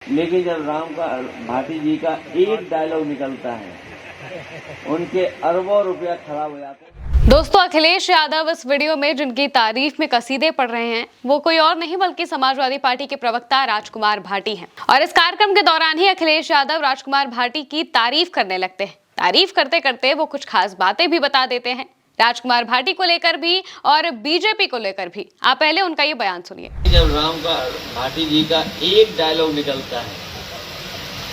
लेकिन जब राम का भाटी जी का एक डायलॉग निकलता है, उनके अरबों रुपया खराब हो जाते हैं। दोस्तों, अखिलेश यादव इस वीडियो में जिनकी तारीफ में कसीदे पढ़ रहे हैं वो कोई और नहीं बल्कि समाजवादी पार्टी के प्रवक्ता राजकुमार भाटी हैं। और इस कार्यक्रम के दौरान ही अखिलेश यादव राजकुमार भाटी की तारीफ करने लगते हैं। तारीफ करते करते वो कुछ खास बातें भी बता देते हैं, राजकुमार भाटी को लेकर भी और बीजेपी को लेकर भी। आप पहले उनका ये बयान सुनिए। जब राम का भाटी जी का एक डायलॉग निकलता है,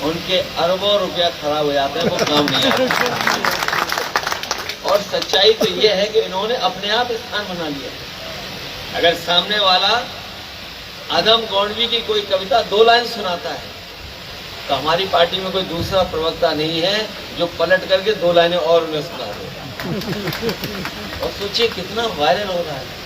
उनके अरबों रुपया खराब हो जाते हैं, वो काम नहीं आता। और सच्चाई तो ये है कि इन्होंने अपने आप स्थान बना लिया। अगर सामने वाला आदम गौंडवी की कोई कविता 2 लाइन सुनाता है तो हमारी पार्टी में कोई दूसरा प्रवक्ता नहीं है जो पलट करके 2 लाइनें और उन्हें सुना दे। और सोचिए कितना वायरल हो रहा है।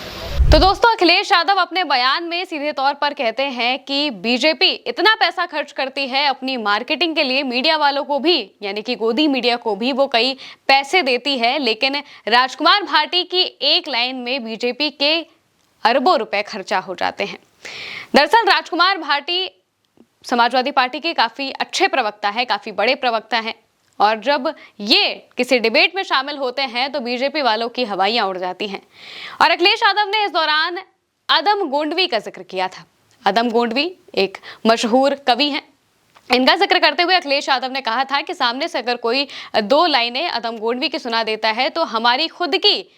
तो दोस्तों, अखिलेश यादव अपने बयान में सीधे तौर पर कहते हैं कि बीजेपी इतना पैसा खर्च करती है अपनी मार्केटिंग के लिए, मीडिया वालों को भी यानी कि गोदी मीडिया को भी वो कई पैसे देती है, लेकिन राजकुमार भाटी की एक लाइन में बीजेपी के अरबों रुपए खर्चा हो जाते हैं। दरअसल राजकुमार भाटी समाजवादी पार्टी के काफी अच्छे प्रवक्ता है, काफी बड़े प्रवक्ता हैं, और जब ये किसी डिबेट में शामिल होते हैं तो बीजेपी वालों की हवाइयां उड़ जाती हैं। और अखिलेश यादव ने इस दौरान आदम गोंडवी का जिक्र किया था। आदम गोंडवी एक मशहूर कवि हैं। इनका जिक्र करते हुए अखिलेश यादव ने कहा था कि सामने से अगर कोई 2 लाइनें आदम गोंडवी की सुना देता है तो हमारी खुद की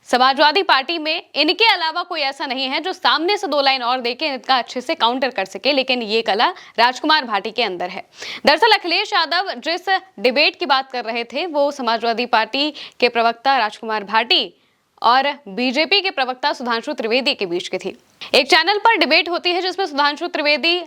समाजवादी पार्टी में इनके अलावा कोई ऐसा नहीं है जो सामने से 2 लाइन और देके इनका अच्छे से काउंटर कर सके, लेकिन ये कला राजकुमार भाटी के अंदर है। दरअसल अखिलेश यादव जिस डिबेट की बात कर रहे थे वो समाजवादी पार्टी के प्रवक्ता राजकुमार भाटी और बीजेपी के प्रवक्ता सुधांशु त्रिवेदी के बीच की थी। एक चैनल पर डिबेट होती है जिसमें सुधांशु त्रिवेदी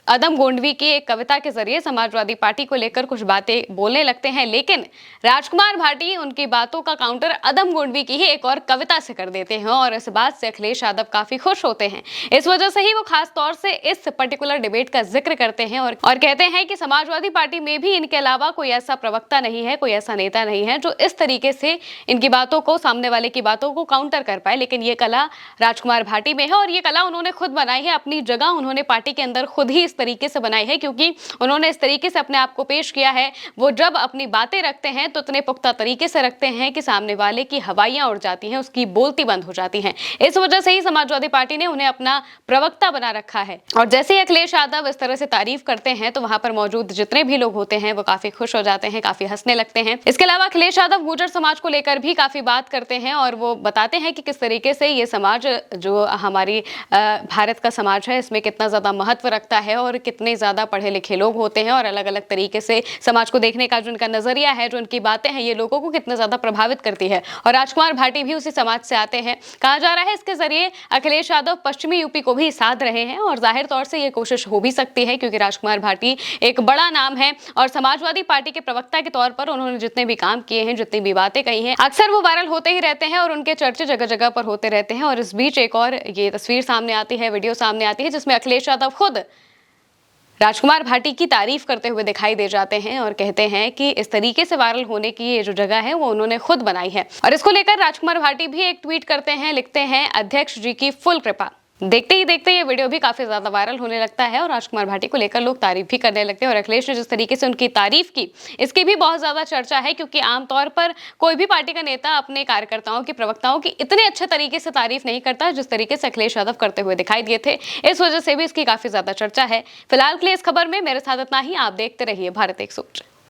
आदम गोंडवी की एक कविता के जरिए समाजवादी पार्टी को लेकर कुछ बातें बोलने लगते हैं, लेकिन राजकुमार भाटी उनकी बातों का काउंटर आदम गोंडवी की ही एक और कविता से कर देते हैं। और इस बात से अखिलेश यादव काफी खुश होते हैं। इस वजह से ही वो खास तौर से इस पर्टिकुलर डिबेट का जिक्र करते हैं और कहते हैं कि समाजवादी पार्टी में भी इनके अलावा कोई ऐसा प्रवक्ता नहीं है, कोई ऐसा नेता नहीं है जो इस तरीके से इनकी बातों को, सामने वाले की बातों को काउंटर कर पाए। लेकिन ये कला राजकुमार भाटी में है और ये कला उन्होंने खुद बनाई है। अपनी जगह उन्होंने पार्टी के अंदर खुद ही तरीके से बनाई है, क्योंकि उन्होंने इस तरीके से अपने आप को पेश किया है। वो जब अपनी बातें रखते हैं तो इतने पुख्ता तरीके से रखते हैं कि सामने वाले की हवाइयां उड़ जाती हैं, उसकी बोलती बंद हो जाती हैं। इस वजह से ही समाजवादी पार्टी ने उन्हें अपना प्रवक्ता बना रखा है। और जैसे ही अखिलेश यादव इस तरह से तारीफ करते हैं तो वहां पर मौजूद जितने भी लोग होते हैं वो काफी खुश हो जाते हैं, काफी हंसने लगते हैं। इसके अलावा अखिलेश यादव गुर्जर समाज को लेकर भी काफी बात करते हैं और वो बताते हैं कि किस तरीके से ये समाज, जो हमारी भारत का समाज है, इसमें कितना ज्यादा महत्व रखता है और कितने ज्यादा पढ़े लिखे लोग होते हैं और अलग अलग तरीके से समाज को देखने का जो उनका नजरिया है, जो उनकी बातें हैं, ये लोगों को कितना ज्यादा प्रभावित करती है। और राजकुमार भाटी भी उसी समाज से आते हैं। कहा जा रहा है इसके जरिए अखिलेश यादव पश्चिमी यूपी को भी साध रहे हैं और जाहिर तौर से ये कोशिश हो भी सकती है क्योंकि राजकुमार भाटी एक बड़ा नाम है और समाजवादी पार्टी के प्रवक्ता के तौर पर उन्होंने जितने भी काम किए हैं, जितनी भी बातें कही हैं, अक्सर वो वायरल होते ही रहते हैं और उनके चर्चे जगह जगह पर होते रहते हैं। और इस बीच एक और ये तस्वीर सामने आती है, वीडियो सामने आती है, जिसमें अखिलेश यादव खुद राजकुमार भाटी की तारीफ करते हुए दिखाई दे जाते हैं और कहते हैं कि इस तरीके से वायरल होने की ये जो जगह है वो उन्होंने खुद बनाई है। और इसको लेकर राजकुमार भाटी भी एक ट्वीट करते हैं, लिखते हैं, अध्यक्ष जी की फुल कृपा। देखते ही देखते ये वीडियो भी काफी ज्यादा वायरल होने लगता है और राजकुमार भाटी को लेकर लोग तारीफ भी करने लगते हैं। और अखिलेश ने जिस तरीके से उनकी तारीफ की, इसकी भी बहुत ज्यादा चर्चा है, क्योंकि आमतौर पर कोई भी पार्टी का नेता अपने कार्यकर्ताओं की, प्रवक्ताओं की इतने अच्छे तरीके से तारीफ नहीं करता जिस तरीके से अखिलेश यादव करते हुए दिखाई दिए थे। इस वजह से भी इसकी काफी ज्यादा चर्चा है। फिलहाल के लिए इस खबर में मेरे साथ इतना ही। आप देखते रहिए भारत 1 सूत्र।